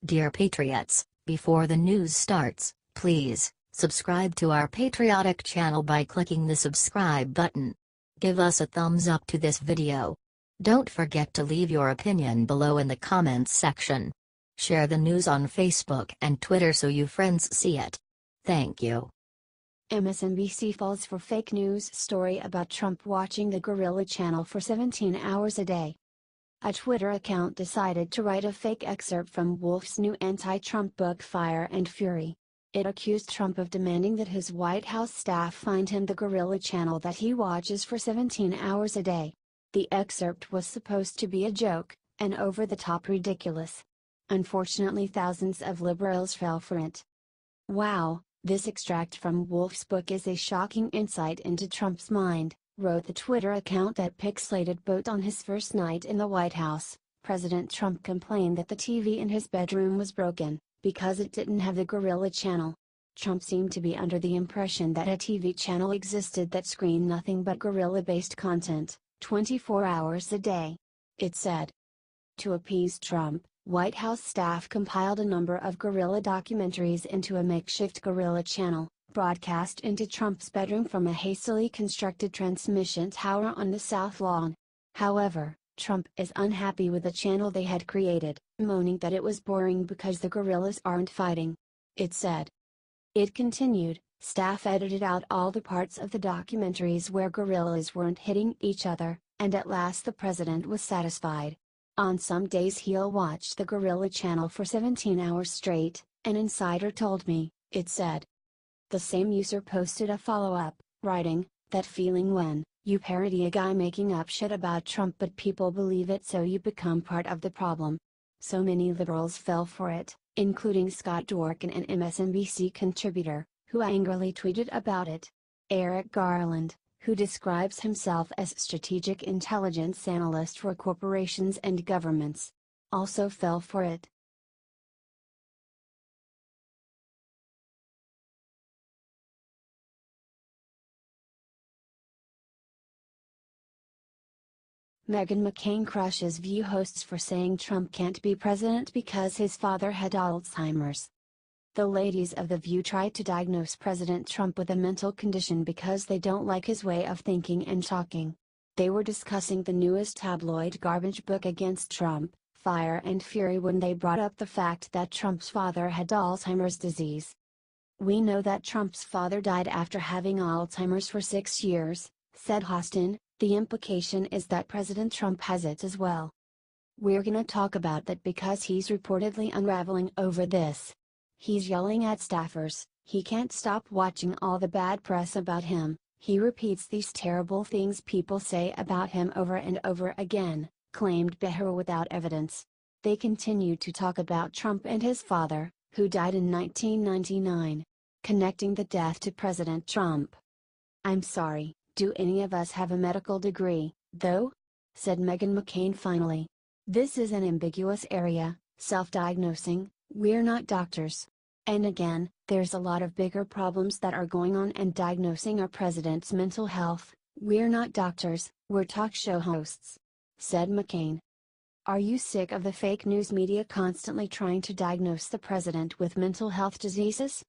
Dear Patriots, before the news starts, please subscribe to our patriotic channel by clicking the subscribe button. Give us a thumbs up to this video. Don't forget to leave your opinion below in the comments section. Share the news on Facebook and Twitter so your friends see it. Thank you. MSNBC falls for fake news story about Trump watching the Gorilla Channel for 17 hours a day. A Twitter account decided to write a fake excerpt from Wolf's new anti-Trump book Fire and Fury. It accused Trump of demanding that his White House staff find him the Gorilla Channel that he watches for 17 hours a day. The excerpt was supposed to be a joke, and over-the-top ridiculous. Unfortunately, thousands of liberals fell for it. Wow, this extract from Wolf's book is a shocking insight into Trump's mind, wrote the Twitter account that pixelated boat on his first night in the White House. President Trump complained that the TV in his bedroom was broken, because it didn't have the Gorilla Channel. Trump seemed to be under the impression that a TV channel existed that screened nothing but gorilla-based content, 24 hours a day. It said. To appease Trump, White House staff compiled a number of gorilla documentaries into a makeshift Gorilla Channel, broadcast into Trump's bedroom from a hastily constructed transmission tower on the South Lawn. However, Trump is unhappy with the channel they had created, moaning that it was boring because the gorillas aren't fighting. It said. It continued, staff edited out all the parts of the documentaries where gorillas weren't hitting each other, and at last the president was satisfied. On some days he'll watch the Gorilla Channel for 17 hours straight, an insider told me, it said. The same user posted a follow-up, writing, that feeling when you parody a guy making up shit about Trump but people believe it, so you become part of the problem. So many liberals fell for it, including Scott Dworkin, an MSNBC contributor, who angrily tweeted about it. Eric Garland, who describes himself as strategic intelligence analyst for corporations and governments, also fell for it. Meghan McCain crushes View hosts for saying Trump can't be president because his father had Alzheimer's. The ladies of The View tried to diagnose President Trump with a mental condition because they don't like his way of thinking and talking. They were discussing the newest tabloid garbage book against Trump, Fire and Fury, when they brought up the fact that Trump's father had Alzheimer's disease. We know that Trump's father died after having Alzheimer's for 6 years, said Hostin. The implication is that President Trump has it as well. We're gonna talk about that because he's reportedly unraveling over this. He's yelling at staffers, he can't stop watching all the bad press about him, he repeats these terrible things people say about him over and over again, claimed Behar without evidence. They continued to talk about Trump and his father, who died in 1999, connecting the death to President Trump. I'm sorry. Do any of us have a medical degree, though? Said Meghan McCain finally. This is an ambiguous area, self-diagnosing, we're not doctors. And again, there's a lot of bigger problems that are going on, and diagnosing our president's mental health, we're not doctors, we're talk show hosts. Said McCain. Are you sick of the fake news media constantly trying to diagnose the president with mental health diseases?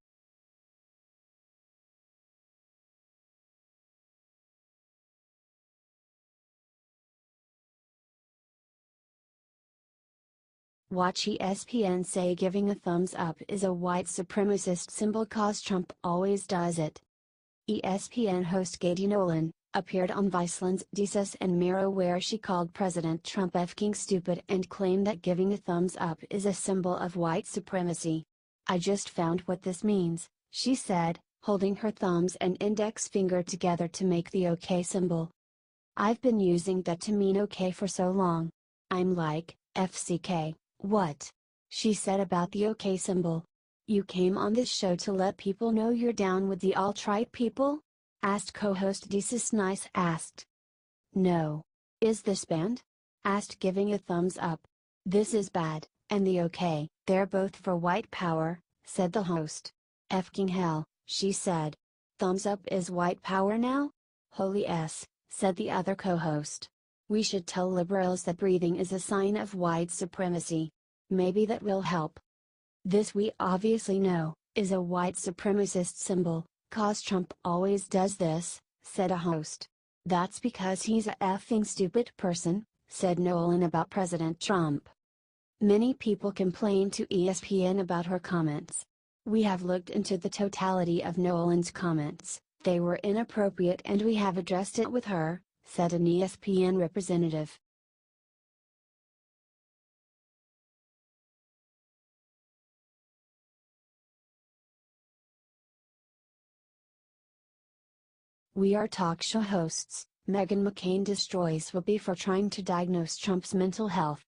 Watch ESPN say giving a thumbs up is a white supremacist symbol cause Trump always does it. ESPN host Katie Nolan appeared on Viceland's Desus and Mero, where she called President Trump "f***ing stupid" and claimed that giving a thumbs up is a symbol of white supremacy. I just found what this means, she said, holding her thumbs and index finger together to make the OK symbol. I've been using that to mean OK for so long. I'm like, FCK. What? She said about the OK symbol. You came on this show to let people know you're down with the alt-right people? Asked co-host Desus Nice asked. No. Is this banned? Asked giving a thumbs up. This is bad, and the OK, they're both for white power, said the host. F***ing hell, she said. Thumbs up is white power now? Holy S, said the other co-host. We should tell liberals that breathing is a sign of white supremacy. Maybe that will help. This, we obviously know, is a white supremacist symbol, 'cause Trump always does this," said a host. "That's because he's a effing stupid person," said Nolan about President Trump. Many people complained to ESPN about her comments. "We have looked into the totality of Nolan's comments, they were inappropriate and we have addressed it with her," said an ESPN representative. We are talk show hosts. Meghan McCain destroys Whoopi for trying to diagnose Trump's mental health.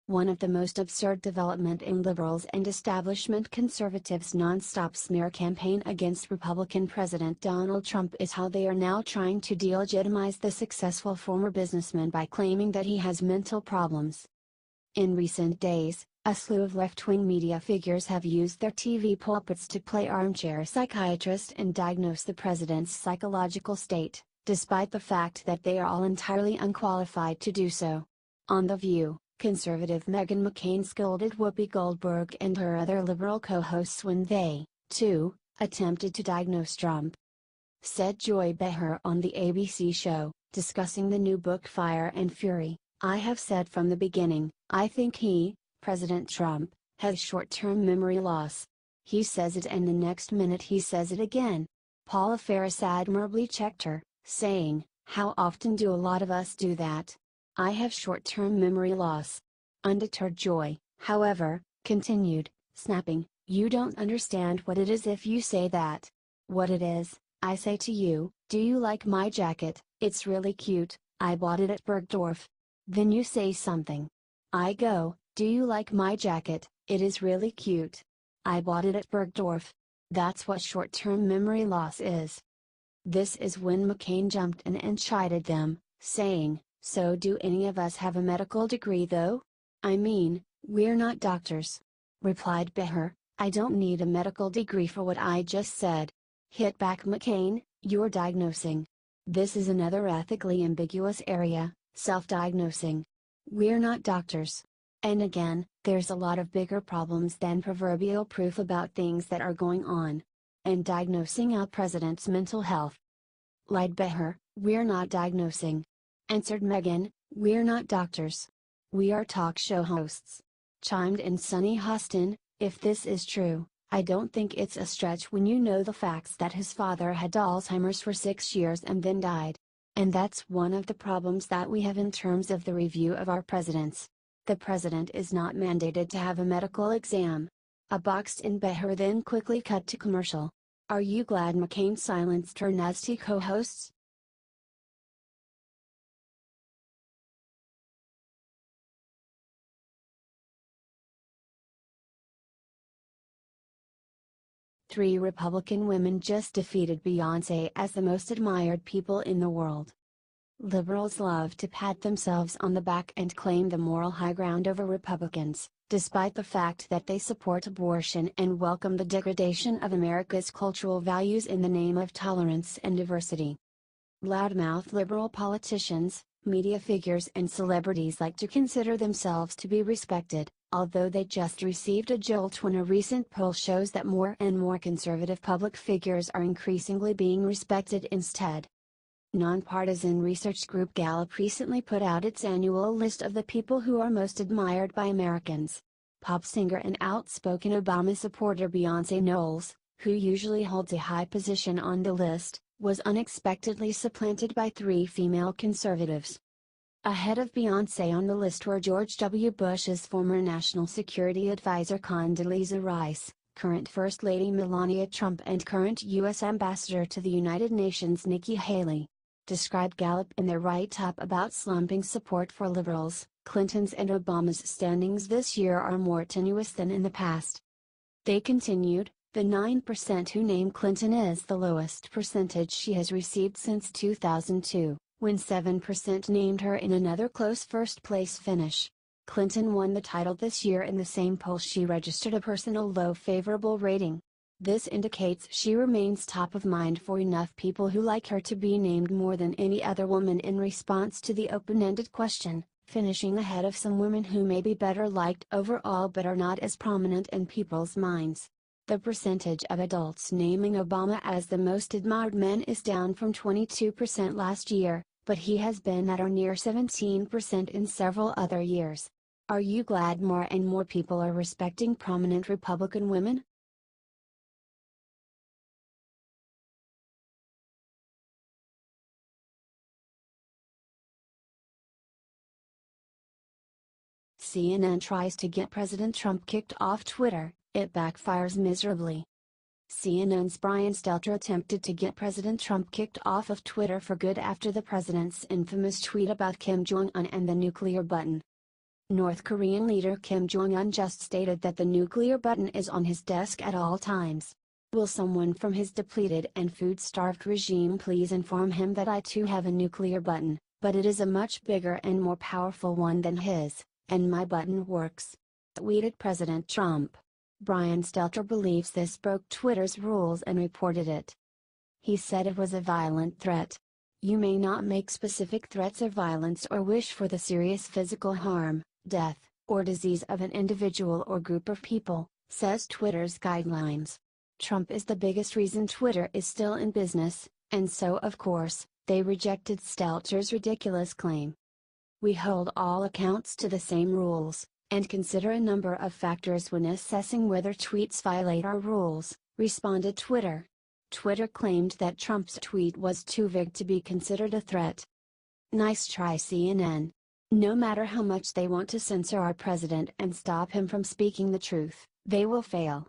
One of the most absurd development in liberals and establishment conservatives' non-stop smear campaign against Republican President Donald Trump is how they are now trying to delegitimize the successful former businessman by claiming that he has mental problems. In recent days, a slew of left-wing media figures have used their TV pulpits to play armchair psychiatrist and diagnose the president's psychological state, despite the fact that they are all entirely unqualified to do so. On The View, conservative Meghan McCain scolded Whoopi Goldberg and her other liberal co-hosts when they, too, attempted to diagnose Trump. Said Joy Behar on the ABC show, discussing the new book Fire and Fury, "I have said from the beginning, I think he, President Trump, has short-term memory loss. He says it and the next minute he says it again." Paula Faris admirably checked her, saying, "How often do a lot of us do that? I have short-term memory loss." Undeterred Joy, however, continued, snapping, "You don't understand what it is if you say that. What it is, I say to you, do you like my jacket? It's really cute, I bought it at Bergdorf. Then you say something. I go, do you like my jacket? It is really cute. I bought it at Bergdorf. That's what short-term memory loss is." This is when McCain jumped in and chided them, saying, "So do any of us have a medical degree though? I mean, we're not doctors." Replied Behar, "I don't need a medical degree for what I just said." Hit back McCain, "You're diagnosing. This is another ethically ambiguous area, self-diagnosing. We're not doctors. And again, there's a lot of bigger problems than proverbial proof about things that are going on. And diagnosing our president's mental health." Lied Behar, "We're not diagnosing." Answered Meghan, "We're not doctors. We are talk show hosts." Chimed in Sunny Hostin, "If this is true, I don't think it's a stretch when you know the facts that his father had Alzheimer's for 6 years and then died. And that's one of the problems that we have in terms of the review of our presidents. The president is not mandated to have a medical exam." A boxed-in Behar then quickly cut to commercial. Are you glad McCain silenced her nasty co-hosts? Three Republican women just defeated Beyonce as the most admired people in the world. Liberals love to pat themselves on the back and claim the moral high ground over Republicans, despite the fact that they support abortion and welcome the degradation of America's cultural values in the name of tolerance and diversity. Loudmouth liberal politicians, media figures and celebrities like to consider themselves to be respected, although they just received a jolt when a recent poll shows that more and more conservative public figures are increasingly being respected instead. Nonpartisan research group Gallup recently put out its annual list of the people who are most admired by Americans. Pop singer and outspoken Obama supporter Beyonce Knowles, who usually holds a high position on the list, was unexpectedly supplanted by three female conservatives. Ahead of Beyonce on the list were George W. Bush's former National Security Advisor Condoleezza Rice, current First Lady Melania Trump and current U.S. Ambassador to the United Nations Nikki Haley. Described Gallup in their write-up about slumping support for liberals, Clinton's and Obama's standings this year are more tenuous than in the past. They continued, the 9% who name Clinton is the lowest percentage she has received since 2002, when 7% named her in another close first-place finish. Clinton won the title this year in the same poll she registered a personal low favorable rating. This indicates she remains top of mind for enough people who like her to be named more than any other woman in response to the open-ended question, finishing ahead of some women who may be better liked overall but are not as prominent in people's minds. The percentage of adults naming Obama as the most admired man is down from 22% last year, but he has been at or near 17% in several other years. Are you glad more and more people are respecting prominent Republican women? CNN tries to get President Trump kicked off Twitter, it backfires miserably. CNN's Brian Stelter attempted to get President Trump kicked off of Twitter for good after the president's infamous tweet about Kim Jong-un and the nuclear button. North Korean leader Kim Jong-un just stated that the nuclear button is on his desk at all times. Will someone from his depleted and food-starved regime please inform him that I too have a nuclear button, but it is a much bigger and more powerful one than his, and my button works, tweeted President Trump. Brian Stelter believes this broke Twitter's rules and reported it. He said it was a violent threat. You may not make specific threats of violence or wish for the serious physical harm, death, or disease of an individual or group of people, says Twitter's guidelines. Trump is the biggest reason Twitter is still in business, and so of course, they rejected Stelter's ridiculous claim. We hold all accounts to the same rules, and consider a number of factors when assessing whether tweets violate our rules, responded Twitter. Twitter claimed that Trump's tweet was too vague to be considered a threat. Nice try, CNN. No matter how much they want to censor our president and stop him from speaking the truth, they will fail.